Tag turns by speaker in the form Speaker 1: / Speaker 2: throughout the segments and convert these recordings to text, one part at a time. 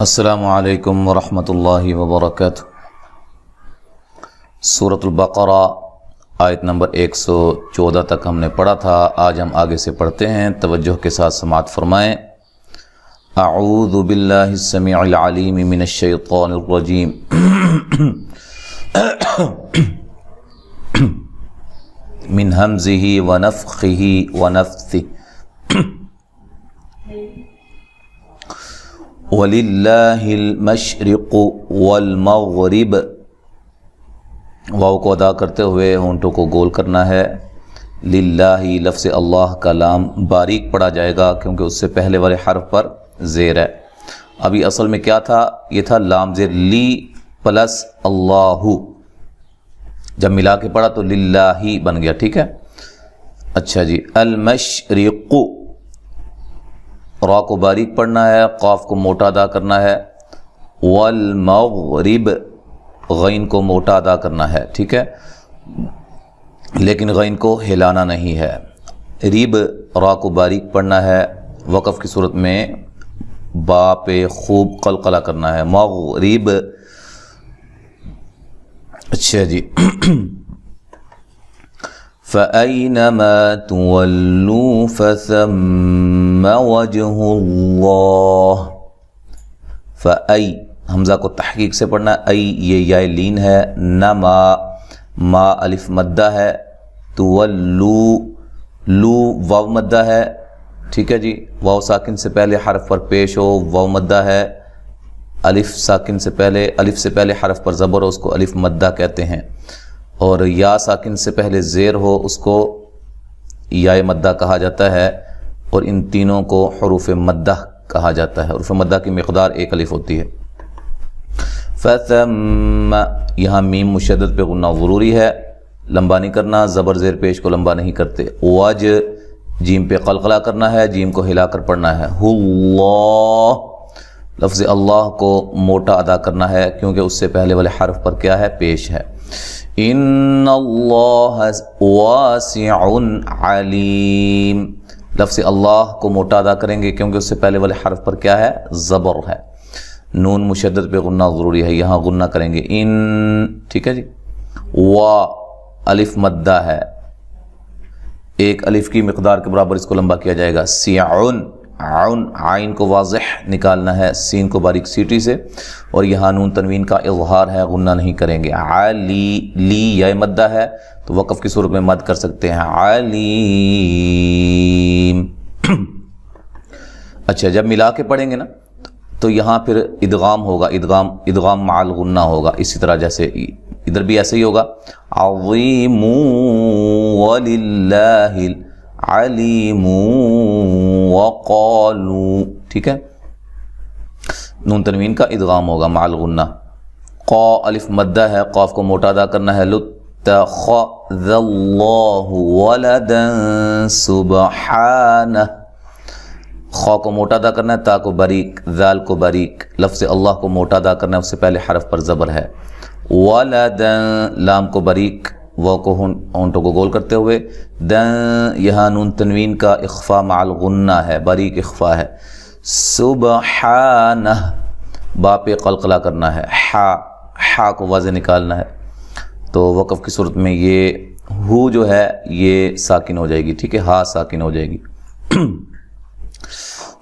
Speaker 1: السلام علیکم ورحمۃ اللہ وبرکاتہ۔ سورۃ البقرہ آیت نمبر 114 تک ہم نے پڑھا تھا، آج ہم آگے سے پڑھتے ہیں، توجہ کے ساتھ سماعت فرمائیں۔ اعوذ باللہ السمیع العلیم من الشیطان الرجیم من ہمزہ ونفخہ ونفثہ وَلِلَّهِ الْمَشْرِقُ وَالْمَغْرِبُ، واو کو ادا کرتے ہوئے ہونٹوں کو گول کرنا ہے۔ للہ لفظ اللہ کا لام باریک پڑھا جائے گا کیونکہ اس سے پہلے والے حرف پر زیر ہے۔ ابھی اصل میں کیا تھا؟ یہ تھا لام زیر لی پلس اللہ، جب ملا کے پڑھا تو للہ بن گیا، ٹھیک ہے۔ اچھا جی، المشرق، را کو باریک پڑھنا ہے، قاف کو موٹا ادا کرنا ہے۔ والمغرب، غین کو موٹا ادا کرنا ہے، ٹھیک ہے، لیکن غین کو ہلانا نہیں ہے۔ رب، را کو باریک پڑھنا ہے، وقف کی صورت میں با پہ خوب قلقلہ کرنا ہے۔ مغرب، اچھا جی فَأَيْنَمَا تُوَلُّوا فَثَمَّ وَجْهُ اللَّهِ، فَأَيْ، حمزہ کو تحقیق سے پڑھنا ہے، ای یہ یا لین ہے، نما ما الف مدہ ہے، تولو لو واو مدہ ہے، ٹھیک ہے جی، واو ساکن سے پہلے حرف پر پیش ہو واو مدہ ہے، الف ساکن سے پہلے، الف سے پہلے حرف پر زبر ہو اس کو الف مدہ کہتے ہیں، اور یا ساکن سے پہلے زیر ہو اس کو یا مدہ کہا جاتا ہے، اور ان تینوں کو حروف مدہ کہا جاتا ہے۔ حروف مدہ کی مقدار ایک الف ہوتی ہے۔ فَثَمَّ، یہاں میم مشدد پہ غنہ ضروری ہے، لمبا نہیں کرنا، زبر زیر پیش کو لمبا نہیں کرتے۔ وج، جیم پہ قلقلہ کرنا ہے، جیم کو ہلا کر پڑھنا ہے۔ اللہ، لفظ اللہ کو موٹا ادا کرنا ہے کیونکہ اس سے پہلے والے حرف پر کیا ہے؟ پیش ہے۔ ان اللہ واسع علیم، لفظ اللہ کو موٹا ادا کریں گے کیونکہ اس سے پہلے والے حرف پر کیا ہے؟ زبر ہے۔ نون مشدد پہ غنہ ضروری ہے، یہاں غنہ کریں گے ان، ٹھیک ہے جی۔ وا الف مدہ ہے، ایک الف کی مقدار کے برابر اس کو لمبا کیا جائے گا۔ سیعن، عن، عین کو واضح نکالنا ہے سین کو باریک سیٹی سے، اور یہاں نون تنوین کا اظہار ہے، غنہ نہیں کریں گے۔ علی، لی یا مدہ ہے تو وقف کی صورت میں مد کر سکتے ہیں، علیم۔ اچھا، جب ملا کے پڑھیں گے نا تو یہاں پھر ادغام ہوگا، ادغام مع الغنہ ہوگا، اسی طرح جیسے ادھر بھی ایسے ہی ہوگا، عظیم وللہ علیم وقالوا، ٹھیک ہے، نون تنوین کا ادغام ہوگا مع الغنہ۔ قا الف مدہ ہے، قاف کو موٹا ادا کرنا ہے۔ لتخذ اللہ ولدا سبحانہ، خا کو موٹا ادا کرنا ہے، تا کو باریک، ذال کو باریک، لفظ اللہ کو موٹا ادا کرنا ہے، اس سے پہلے حرف پر زبر ہے۔ ولدا، لام کو باریک، واو کو ہونٹوں کو گول کرتے ہوئے، دن، یہاں نون تنوین کا اخفا مع الغنہ ہے، باریک اخفا ہے۔ سبحانہ، با پہ قلقلہ کرنا ہے، حا کو واضح نکالنا ہے، تو وقف کی صورت میں یہ ہو جو ہے یہ ساکن ہو جائے گی، ٹھیک ہے، ہا ساکن ہو جائے گی۔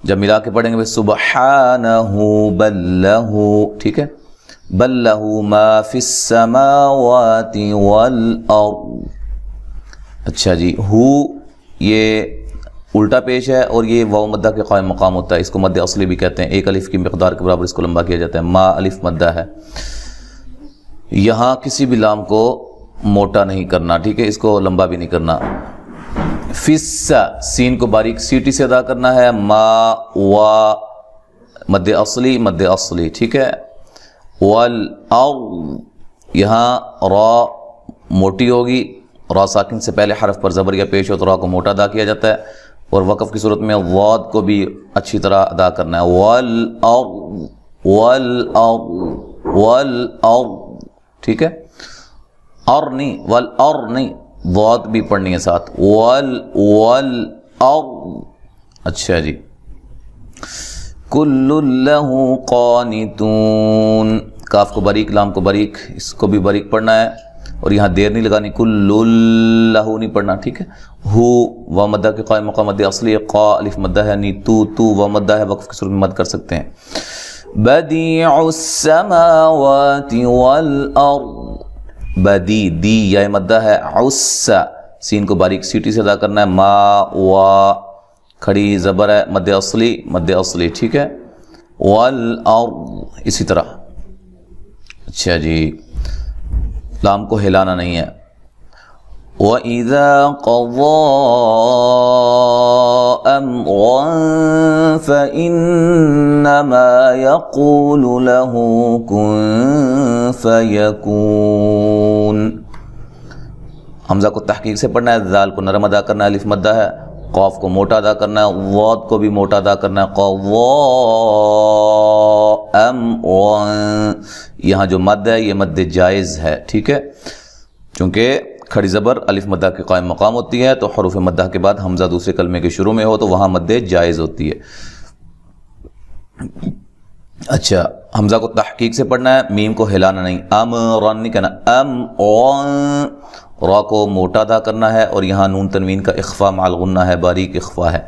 Speaker 1: جب ملا کے پڑھیں گے سبحانہ بل لہ، ٹھیک ہے، بل لہ ما فی السماوات والارض۔ اچھا جی، ہو یہ الٹا پیش ہے اور یہ واو مدہ کے قائم مقام ہوتا ہے، اس کو مد اصلی بھی کہتے ہیں، ایک الف کی مقدار کے برابر اس کو لمبا کیا جاتا ہے۔ ما الف مدہ ہے، یہاں کسی بھی لام کو موٹا نہیں کرنا، ٹھیک ہے، اس کو لمبا بھی نہیں کرنا۔ فس، سین کو باریک سیٹی سے ادا کرنا ہے، ما وا مد اصلی، ٹھیک ہے۔ والارض، یہاں را موٹی ہوگی، را ساکن سے پہلے حرف پر زبر یا پیش ہو تو را کو موٹا ادا کیا جاتا ہے، اور وقف کی صورت میں ضاد کو بھی اچھی طرح ادا کرنا ہے۔ والارض، ٹھیک ہے، اور نہیں، والار نہیں، ضاد بھی پڑھنی ہے ساتھ، والارض۔ اچھا جی، کل لہ قانتون، کاف کو باریک لام کو باریک، اس کو بھی باریک پڑھنا ہے اور یہاں دیر نہیں لگانی، کل لہ نہیں پڑھنا، ٹھیک ہے. ہو و مدہ کے قائم مقام مد اصلی، قا الف مدہ ہے، نی تو و مدہ ہے، وقف کی صورت میں مد کر سکتے ہیں. بدیع السماوات والارض، بدی دی یا مدہ ہے، عس سین کو باریک سیٹی سے ادا کرنا ہے، ما وا کھڑی زبر ہے، مد اصلی ٹھیک ہے، والارض اسی طرح. اچھا جی، لام کو ہلانا نہیں ہے. وَإِذَا قَضَىٰ أَمْرًا فَإِنَّمَا يَقُولُ لَهُ كُن فَيَكُونُ. حمزہ کو تحقیق سے پڑھنا ہے، ذال کو نرم ادا کرنا ہے، الف مدہ ہے، قاف کو موٹا ادا کرنا ہے، ضاد کو بھی موٹا ادا کرنا ہے. قضاء امرا، یہاں جو مد ہے یہ مد جائز ہے، ٹھیک ہے، چونکہ کھڑی زبر الف مدہ کے قائم مقام ہوتی ہے، تو حروف مدہ کے بعد حمزہ دوسرے کلمے کے شروع میں ہو تو وہاں مد جائز ہوتی ہے. اچھا، حمزہ کو تحقیق سے پڑھنا ہے، میم کو ہلانا نہیں، امرن نہیں کہنا، را کو موٹا ادا کرنا ہے اور یہاں نون تنوین کا اخفا مع الغنہ ہے، باریک اخفا ہے.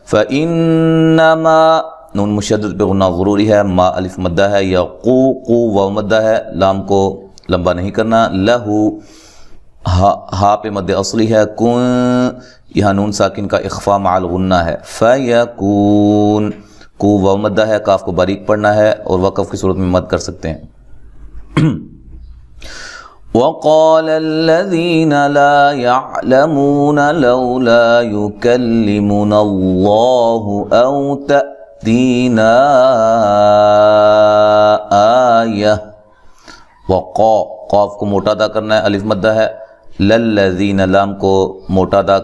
Speaker 1: فَإِنَّمَا نون مشدد پہ غنہ ضروری ہے، ما الف مدہ ہے، یا قو واو مدہ ہے، لام کو لمبا نہیں کرنا. لہو ہا پہ مد اصلی ہے، کن یہاں نون ساکن کا اخفا مع الغنہ ہے. فَيَكُونُ کو واو مدہ ہے، کاف کو باریک پڑھنا ہے اور وقف کی صورت میں مد کر سکتے ہیں. وَقَالَ الَّذِينَ لَا يَعْلَمُونَ لَوْلَا يُكَلِّمُنَا اللَّهُ أَوْ تَأْتِينَا آیَةٌ. قاف کو موٹا ادا کرنا ہے، الف مدہ ہے، للذین لام کو موٹا ادا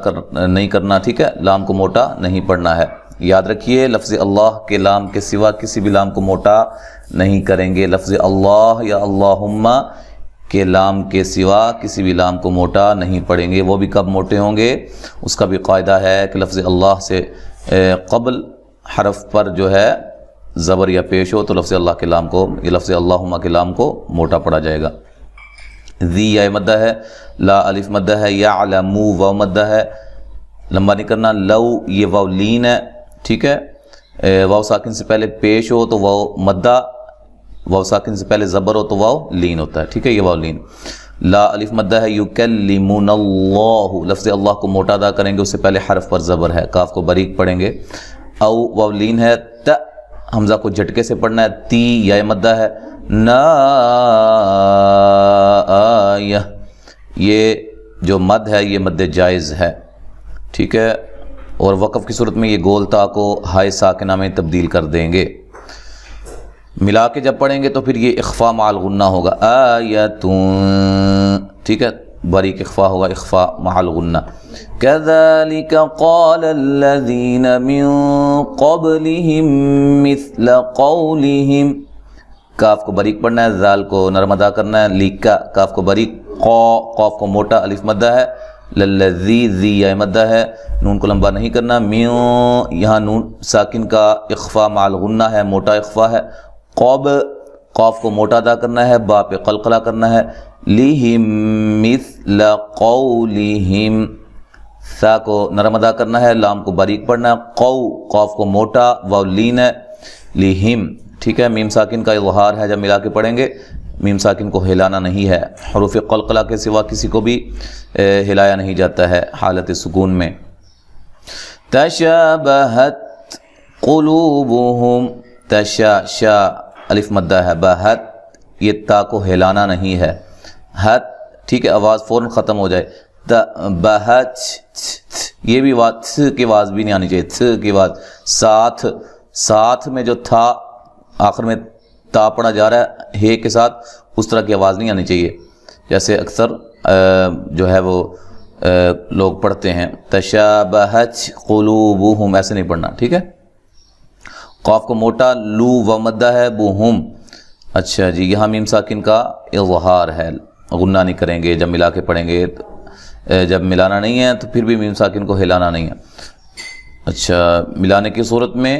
Speaker 1: نہیں کرنا، ٹھیک ہے، لام کو موٹا نہیں پڑھنا ہے. یاد رکھیے لفظ اللہ کے لام کے سوا کسی بھی لام کو موٹا نہیں کریں گے. لفظ اللہ یا اللہم کے لام کے سوا کسی بھی لام کو موٹا نہیں پڑھیں گے. وہ بھی کب موٹے ہوں گے، اس کا بھی قاعدہ ہے کہ لفظ اللہ سے قبل حرف پر جو ہے زبر یا پیش ہو تو لفظ اللہ کے لام کو، یہ لفظ اللہم کے لام کو موٹا پڑھا جائے گا. ذی یا مدہ ہے، لا الف مدہ ہے، یعلمو واو مدہ ہے، لمبا نہیں کرنا. لو یہ واو لین ہے، ٹھیک ہے، واو ساکن سے پہلے پیش ہو تو واو مدہ، واو ساکن سے پہلے زبر ہو تو واو لین ہوتا ہے، ٹھیک ہے، یہ واو لین. لا الف مدہ ہے، یکلمون اللہ، لفظ اللہ کو موٹا ادا کریں گے، اس سے پہلے حرف پر زبر ہے، کاف کو باریک پڑھیں گے. او واو لین ہے، ت حمزہ کو جھٹکے سے پڑھنا ہے، تی یا مدہ ہے، نا آیہ، یہ جو مد ہے یہ مد جائز ہے، ٹھیک ہے، اور وقف کی صورت میں یہ گول تا کو ہائے ساکنہ میں تبدیل کر دیں گے. ملا کے جب پڑھیں گے تو پھر یہ اخفا مع الغنہ ہوگا، آیتون، ٹھیک ہے، باریک اخفا ہوگا، اخفا مع الغنہ. كذلك قال الذين من قبلهم مثل قولهم، کاف کو باریک پڑھنا ہے، ذال کو نرم ادا کرنا ہے، لیکا کاف کو باریک، قاف کو موٹا الف مدہ ہے، للذی ذی یا مدہ ہے، نون کو لمبا نہیں کرنا. میوں یہاں نون ساکن کا اخفا مع الغنہ ہے، موٹا اخفا ہے. قب قاف کو موٹا ادا کرنا ہے، با پہ قلقلہ کرنا ہے. لہم مثل قولہم، سا کو نرم ادا کرنا ہے، لام کو باریک پڑھنا ہے. قو قاف کو موٹا، واو لین ہے، لہم، ٹھیک ہے. میم ساکن کا اظہار ہے، جب ملا کے پڑھیں گے میم ساکن کو ہلانا نہیں ہے. حروف قلقلہ کے سوا کسی کو بھی ہلایا نہیں جاتا ہے حالت سکون میں. تشابہت قلوبہم، تشا شا الف مدہ ہے، بہت یہ تا کو ہلانا نہیں ہے، ہت، ٹھیک ہے، آواز فوراً ختم ہو جائے. بہت، یہ بھی آواز کی آواز بھی نہیں آنی چاہیے، تھ کی آواز. ساتھ، ساتھ میں جو تھا آخر میں تا پڑھا جا رہا ہے ہے کے ساتھ، اس طرح کی آواز نہیں آنی چاہیے جیسے اکثر جو ہے وہ لوگ پڑھتے ہیں. تشابہت قلوبہم، ایسے نہیں پڑھنا، ٹھیک ہے. قاف کو موٹا، لو و مدہ ہے، بہم. اچھا جی، یہاں میم ساکن کا اظہار ہے، غنہ نہیں کریں گے جب ملا کے پڑھیں گے. جب ملانا نہیں ہے تو پھر بھی میم ساکن کو ہلانا نہیں ہے. اچھا، ملانے کی صورت میں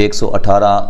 Speaker 1: 118